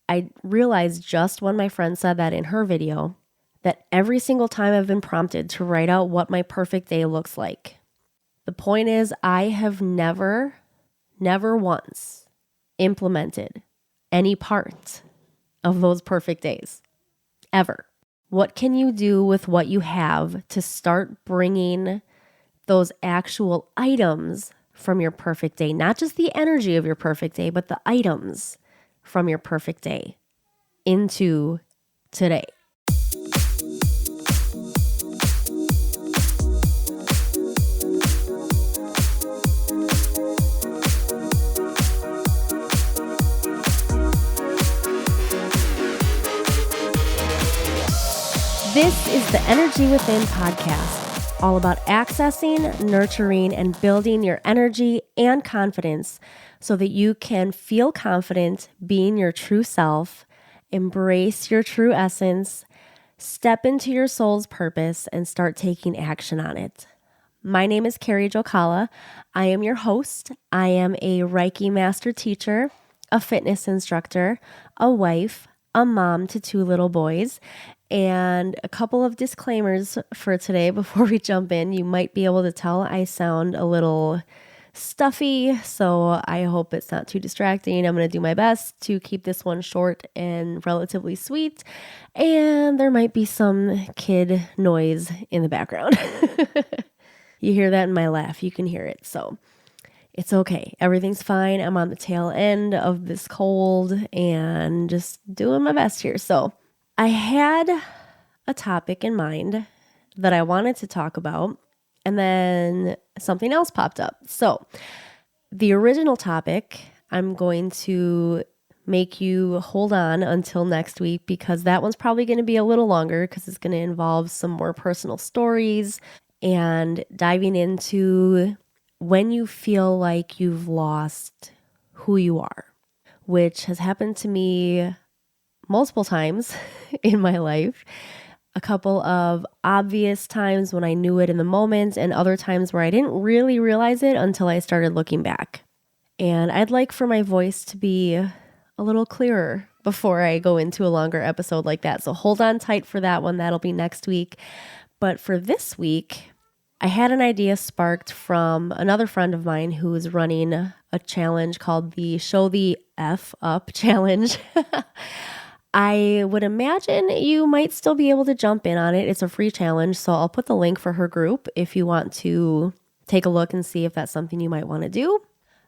I realized just when my friend said that in her video that every single time I've been prompted to write out what my perfect day looks like. The point is, I have never once implemented any part of those perfect days, ever. What can you do with what you have to start bringing those actual items from your perfect day? Not just the energy of your perfect day, but the items from your perfect day into today. This is the Energy Within podcast, all about accessing, nurturing, and building your energy and confidence so that you can feel confident being your true self, embrace your true essence, step into your soul's purpose, and start taking action on it. My name is Carrie Jokala. I am your host. I am a Reiki master teacher, a fitness instructor, a wife, a mom to 2 little boys, and a couple of disclaimers for today before we jump in. You might be able to tell I sound a little stuffy, so I hope it's not too distracting. I'm going to do my best to keep this one short and relatively sweet, and there might be some kid noise in the background. You hear that in my laugh. You can hear it, so it's okay. Everything's fine. I'm on the tail end of this cold and just doing my best here. So I had a topic in mind that I wanted to talk about, and then something else popped up. So the original topic, I'm going to make you hold on until next week because that one's probably going to be a little longer because it's going to involve some more personal stories and diving into when you feel like you've lost who you are, which has happened to me multiple times in my life. A couple of obvious times when I knew it in the moment, and other times where I didn't really realize it until I started looking back. And I'd like for my voice to be a little clearer before I go into a longer episode like that. So hold on tight for that one. That'll be next week. But for this week, I had an idea sparked from another friend of mine who is running a challenge called the Show the F Up Challenge. I would imagine you might still be able to jump in on it. It's a free challenge, so I'll put the link for her group if you want to take a look and see if that's something you might want to do.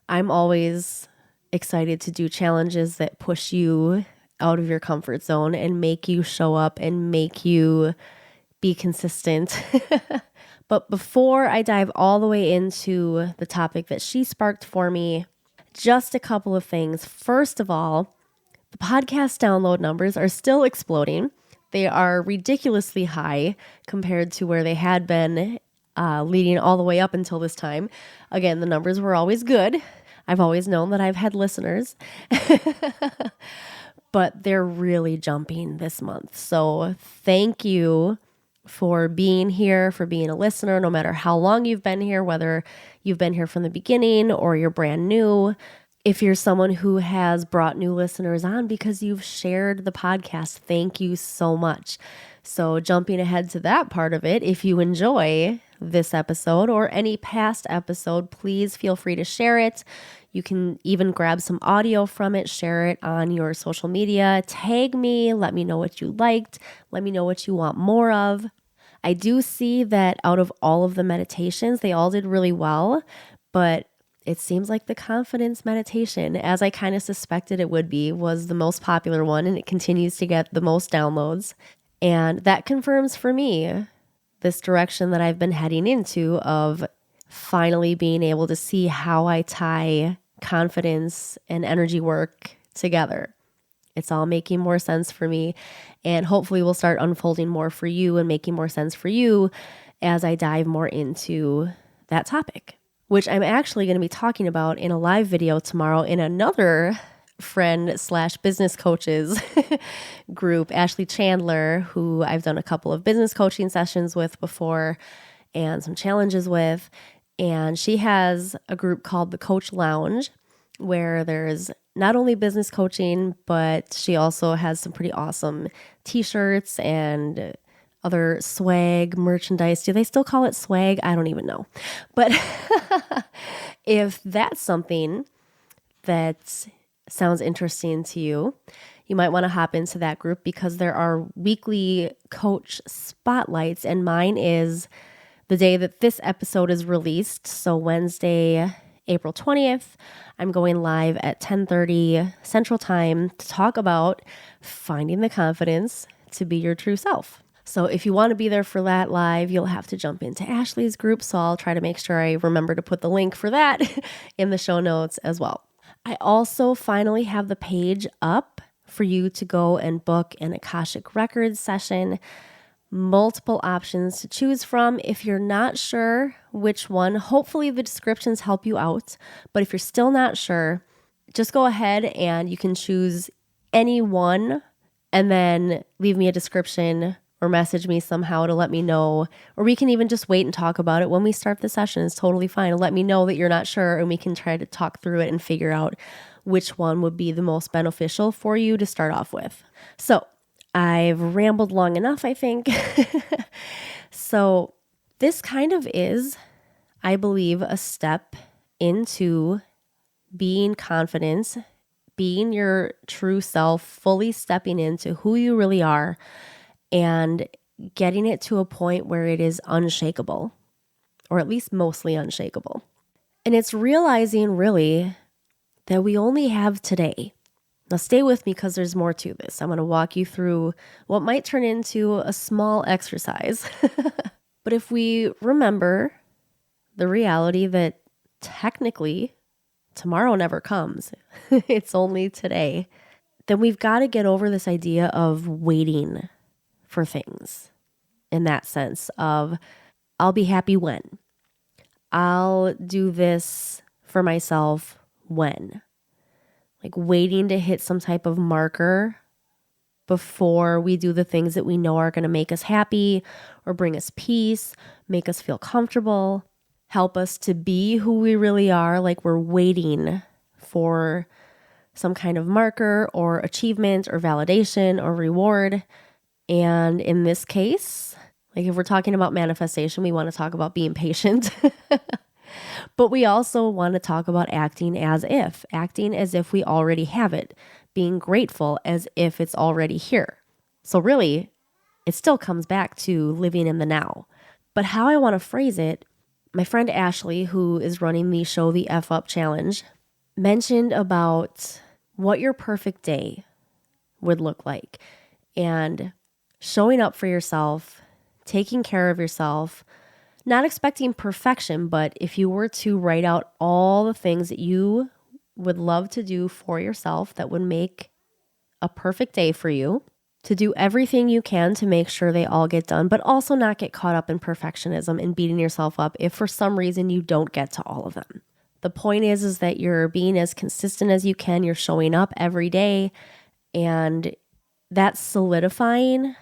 I'm always excited to do challenges that push you out of your comfort zone and make you show up and make you be consistent. But before I dive all the way into the topic that she sparked for me, just a couple of things. First of all, the podcast download numbers are still exploding. They are ridiculously high compared to where they had been leading all the way up until this time. Again, the numbers were always good. I've always known that I've had listeners, but they're really jumping this month. So thank you for being here, for being a listener, no matter how long you've been here, whether you've been here from the beginning or you're brand new. If you're someone who has brought new listeners on because you've shared the podcast, thank you so much. So jumping ahead to that part of it, if you enjoy this episode or any past episode, please feel free to share it. You can even grab some audio from it, share it on your social media, tag me, let me know what you liked, let me know what you want more of. I do see that out of all of the meditations, they all did really well, but it seems like the confidence meditation, as I kind of suspected it would be, was the most popular one, and it continues to get the most downloads. And that confirms for me this direction that I've been heading into of finally being able to see how I tie confidence and energy work together. It's all making more sense for me, and hopefully will start unfolding more for you and making more sense for you as I dive more into that topic, which I'm actually going to be talking about in a live video tomorrow in another friend/business coaches group, Ashley Chandler, who I've done a couple of business coaching sessions with before and some challenges with. And she has a group called the Coach Lounge, where there's not only business coaching, but she also has some pretty awesome t-shirts and other swag merchandise. Do they still call it swag? I don't even know. But if that's something that sounds interesting to you, you might want to hop into that group because there are weekly coach spotlights, and mine is the day that this episode is released. So Wednesday, April 20th, I'm going live at 10:30 Central Time to talk about finding the confidence to be your true self. So if you want to be there for that live, you'll have to jump into Ashley's group. So I'll try to make sure I remember to put the link for that in the show notes as well. I also finally have the page up for you to go and book an Akashic Records session. Multiple options to choose from. If you're not sure which one, hopefully the descriptions help you out. But if you're still not sure, just go ahead and you can choose any one and then leave me a description or message me somehow to let me know. Or we can even just wait and talk about it when we start the session. It's totally fine. Let me know that you're not sure and we can try to talk through it and figure out which one would be the most beneficial for you to start off with. So I've rambled long enough, I think. So this kind of is, I believe, a step into being confident, being your true self, fully stepping into who you really are and getting it to a point where it is unshakable, or at least mostly unshakable. And it's realizing really that we only have today. Now stay with me because there's more to this. I'm going to walk you through what might turn into a small exercise. But if we remember the reality that technically tomorrow never comes, it's only today, then we've got to get over this idea of waiting for things in that sense of I'll be happy when. I'll do this for myself when. Like waiting to hit some type of marker before we do the things that we know are going to make us happy or bring us peace, make us feel comfortable, help us to be who we really are. Like we're waiting for some kind of marker or achievement or validation or reward. And in this case, like if we're talking about manifestation, we want to talk about being patient. But we also want to talk about acting as if we already have it, being grateful as if it's already here. So really, it still comes back to living in the now. But how I want to phrase it, my friend Ashley, who is running the Show the F Up Challenge, mentioned about what your perfect day would look like and showing up for yourself, taking care of yourself, not expecting perfection, but if you were to write out all the things that you would love to do for yourself that would make a perfect day for you, to do everything you can to make sure they all get done, but also not get caught up in perfectionism and beating yourself up if for some reason you don't get to all of them. The point is that you're being as consistent as you can, you're showing up every day, and that's solidifying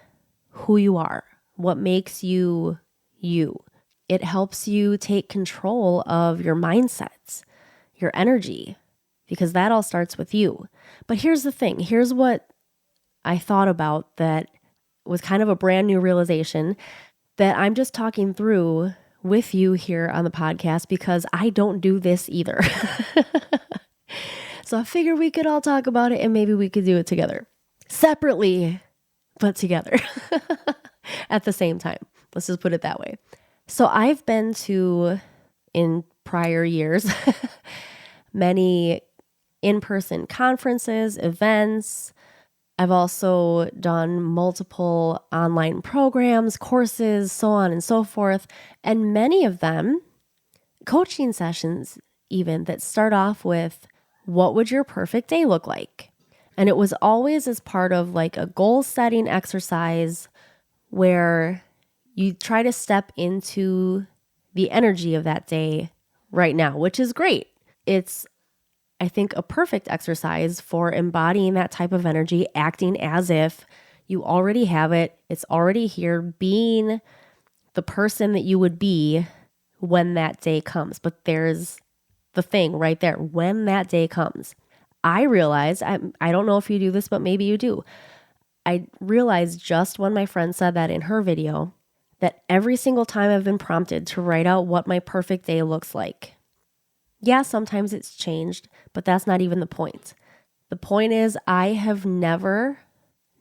who you are, what makes you you. It helps you take control of your mindsets, your energy, because that all starts with you. But here's the thing. Here's what I thought about that was kind of a brand new realization that I'm just talking through with you here on the podcast because I don't do this either. So I figured we could all talk about it and maybe we could do it together. Separately, but together at the same time. Let's just put it that way. So I've been to, in prior years, many in-person conferences, events. I've also done multiple online programs, courses, so on and so forth. And many of them, coaching sessions even, that start off with, what would your perfect day look like? And it was always as part of like a goal setting exercise where you try to step into the energy of that day right now, which is great. It's, I think, a perfect exercise for embodying that type of energy, acting as if you already have it, it's already here, being the person that you would be when that day comes. But there's the thing right there when that day comes. I realized, I don't know if you do this, but maybe you do. I realized just when my friend said that in her video, that every single time I've been prompted to write out what my perfect day looks like. Yeah, sometimes it's changed, but that's not even the point. The point is I have never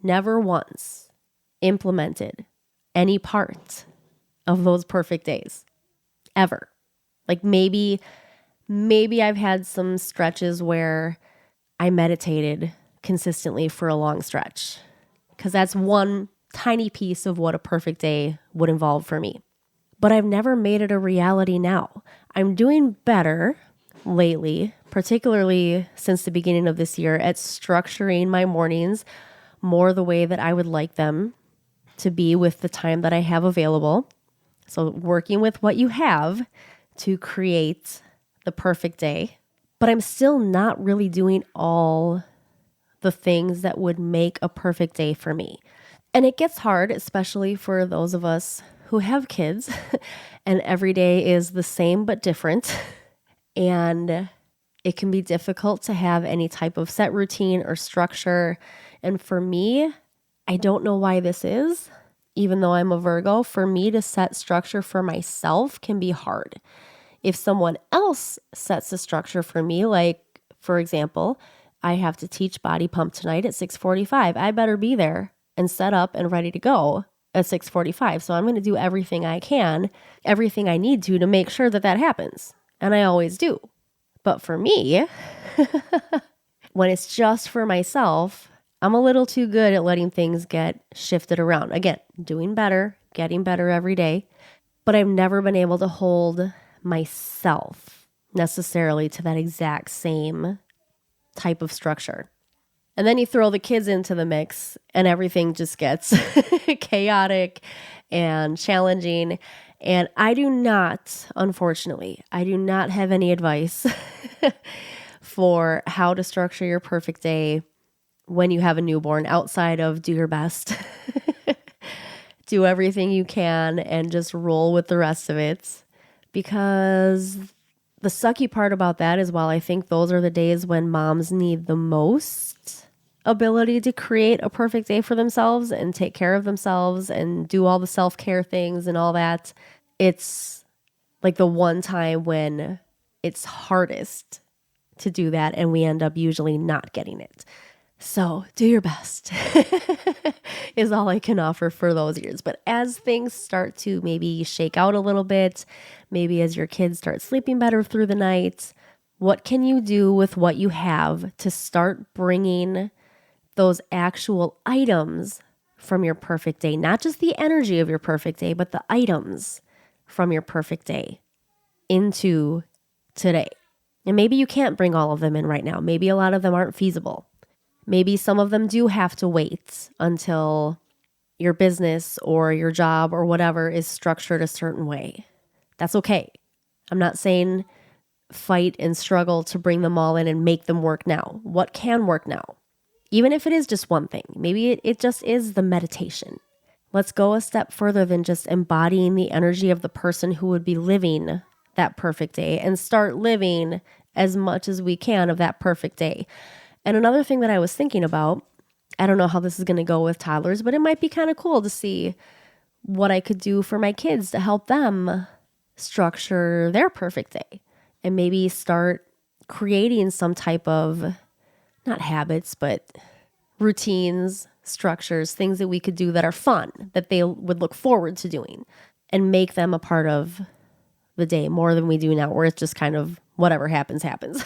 once implemented any part of those perfect days, ever. Like maybe I've had some stretches where I meditated consistently for a long stretch, because that's one tiny piece of what a perfect day would involve for me. But I've never made it a reality now. I'm doing better lately, particularly since the beginning of this year, at structuring my mornings more the way that I would like them to be with the time that I have available. So working with what you have to create the perfect day. But I'm still not really doing all the things that would make a perfect day for me. And it gets hard, especially for those of us who have kids and every day is the same but different. And it can be difficult to have any type of set routine or structure. And for me, I don't know why this is, even though I'm a Virgo, for me to set structure for myself can be hard. If someone else sets a structure for me, like, for example, I have to teach body pump tonight at 6:45. I better be there and set up and ready to go at 6:45. So I'm going to do everything I can, everything I need to make sure that that happens. And I always do. But for me, when it's just for myself, I'm a little too good at letting things get shifted around. Again, doing better, getting better every day. But I've never been able to hold myself necessarily to that exact same type of structure. And then you throw the kids into the mix and everything just gets chaotic and challenging. And I do not, unfortunately, I do not have any advice for how to structure your perfect day when you have a newborn outside of do your best. Do everything you can and just roll with the rest of it. Because the sucky part about that is, while I think those are the days when moms need the most ability to create a perfect day for themselves and take care of themselves and do all the self-care things and all that, it's like the one time when it's hardest to do that and we end up usually not getting it. So do your best is all I can offer for those years. But as things start to maybe shake out a little bit, maybe as your kids start sleeping better through the night, what can you do with what you have to start bringing those actual items from your perfect day? Not just the energy of your perfect day, but the items from your perfect day into today. And maybe you can't bring all of them in right now. Maybe a lot of them aren't feasible. Maybe some of them do have to wait until your business or your job or whatever is structured a certain way. That's okay. I'm not saying fight and struggle to bring them all in and make them work now. What can work now? Even if it is just one thing, maybe it just is the meditation. Let's go a step further than just embodying the energy of the person who would be living that perfect day and start living as much as we can of that perfect day. And another thing that I was thinking about, I don't know how this is going to go with toddlers, but it might be kind of cool to see what I could do for my kids to help them structure their perfect day and maybe start creating some type of, not habits, but routines, structures, things that we could do that are fun, that they would look forward to doing and make them a part of the day more than we do now, where it's just kind of whatever happens, happens.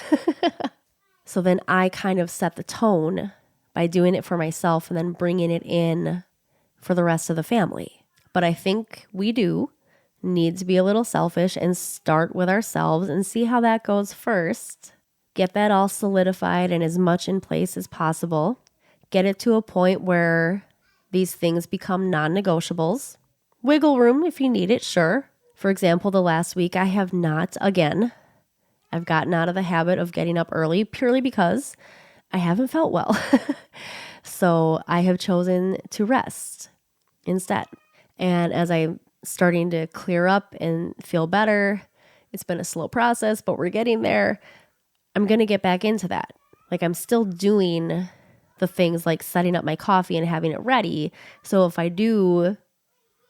So then I kind of set the tone by doing it for myself and then bringing it in for the rest of the family. But I think we do need to be a little selfish and start with ourselves and see how that goes first. Get that all solidified and as much in place as possible. Get it to a point where these things become non-negotiables. Wiggle room if you need it, sure. For example, the last week I have not, again, I've gotten out of the habit of getting up early purely because I haven't felt well. So I have chosen to rest instead. And as I'm starting to clear up and feel better, It's been a slow process, but we're getting there. I'm going to get back into that. Like I'm still doing the things like setting up my coffee and having it ready. So if I do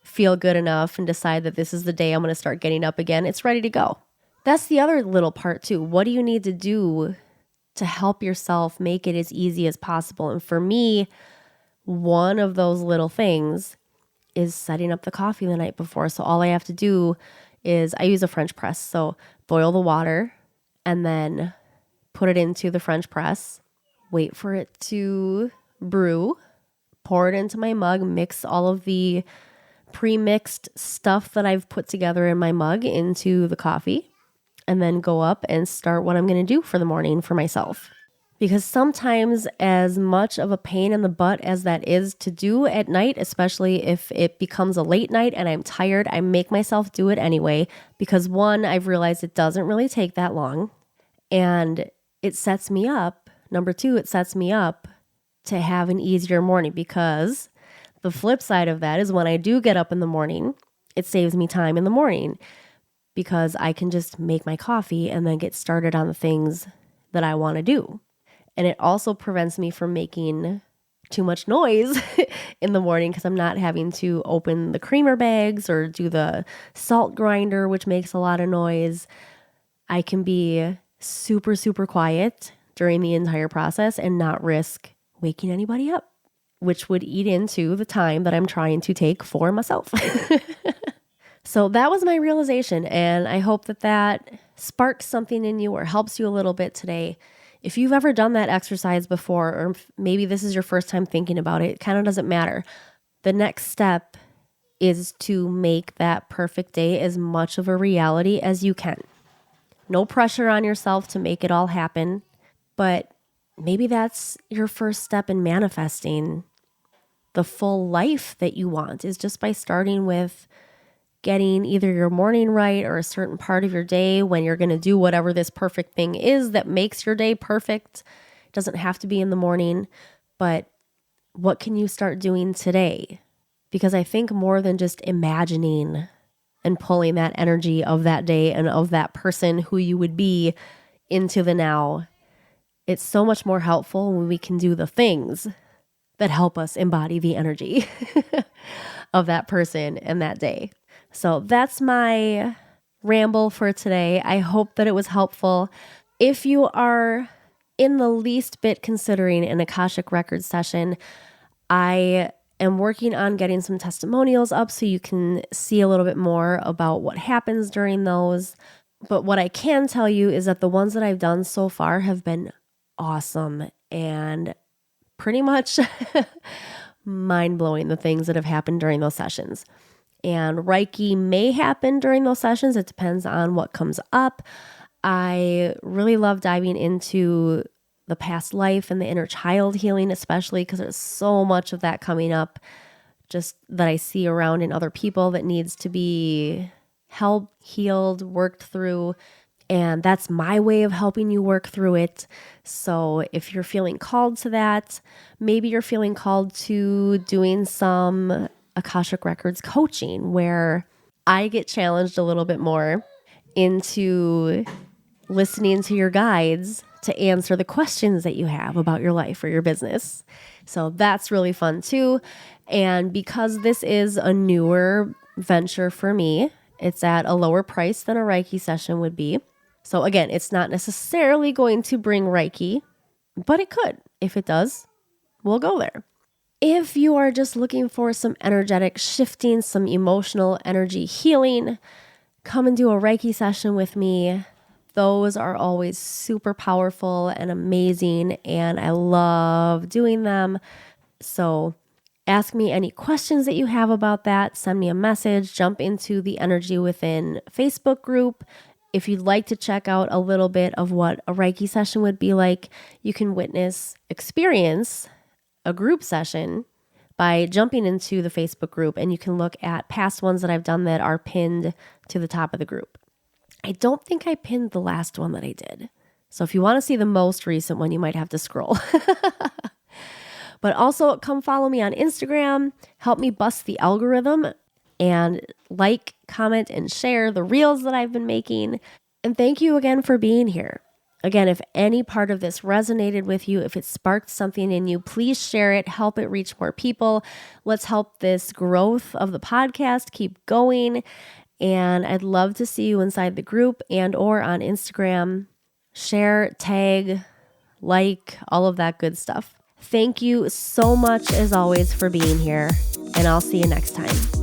feel good enough and decide that this is the day I'm going to start getting up again, it's ready to go. That's the other little part too. What do you need to do to help yourself make it as easy as possible? And for me, one of those little things is setting up the coffee the night before. So all I have to do is I use a French press. So boil the water and then put it into the French press, wait for it to brew, pour it into my mug, mix all of the pre-mixed stuff that I've put together in my mug into the coffee, and then go up and start what I'm going to do for the morning for myself. Because sometimes, as much of a pain in the butt as that is to do at night, especially if it becomes a late night and I'm tired, I make myself do it anyway. Because one, I've realized it doesn't really take that long. And it sets me up. Number two, it sets me up to have an easier morning, because the flip side of that is when I do get up in the morning, it saves me time in the morning because I can just make my coffee and then get started on the things that I want to do. And it also prevents me from making too much noise in the morning because I'm not having to open the creamer bags or do the salt grinder, which makes a lot of noise. I can be super, super quiet during the entire process and not risk waking anybody up, which would eat into the time that I'm trying to take for myself. So that was my realization, and I hope that that sparks something in you or helps you a little bit today. If you've ever done that exercise before, or maybe this is your first time thinking about it, it kind of doesn't matter. The next step is to make that perfect day as much of a reality as you can. No pressure on yourself to make it all happen, but maybe that's your first step in manifesting the full life that you want, is just by starting with getting either your morning right or a certain part of your day when you're going to do whatever this perfect thing is that makes your day perfect. It doesn't have to be in the morning, but what can you start doing today? Because I think more than just imagining and pulling that energy of that day and of that person who you would be into the now, it's so much more helpful when we can do the things that help us embody the energy of that person and that day. So that's my ramble for today. I hope that it was helpful. If you are in the least bit considering an Akashic Records session, I am working on getting some testimonials up so you can see a little bit more about what happens during those. But what I can tell you is that the ones that I've done so far have been awesome and pretty much mind-blowing, the things that have happened during those sessions. And Reiki may happen during those sessions. It depends on what comes up. I really love diving into the past life and the inner child healing, especially because there's so much of that coming up just that I see around in other people that needs to be helped, healed, worked through. And that's my way of helping you work through it. So if you're feeling called to that, maybe you're feeling called to doing some Akashic Records coaching where I get challenged a little bit more into listening to your guides to answer the questions that you have about your life or your business. So that's really fun too. And because this is a newer venture for me, it's at a lower price than a Reiki session would be. So again, it's not necessarily going to bring Reiki, but it could. If it does, we'll go there. If you are just looking for some energetic shifting, some emotional energy healing, come and do a Reiki session with me. Those are always super powerful and amazing, and I love doing them. So ask me any questions that you have about that. Send me a message. Jump into the Energy Within Facebook group. If you'd like to check out a little bit of what a Reiki session would be like, you can experience a group session by jumping into the Facebook group, and you can look at past ones that I've done that are pinned to the top of the group. I don't think I pinned the last one that I did. So if you want to see the most recent one, you might have to scroll. But also come follow me on Instagram, help me bust the algorithm, and like, comment, and share the reels that I've been making. And thank you again for being here. Again, if any part of this resonated with you, if it sparked something in you, please share it, help it reach more people. Let's help this growth of the podcast keep going. And I'd love to see you inside the group and or on Instagram. Share, tag, like, all of that good stuff. Thank you so much, as always, for being here, and I'll see you next time.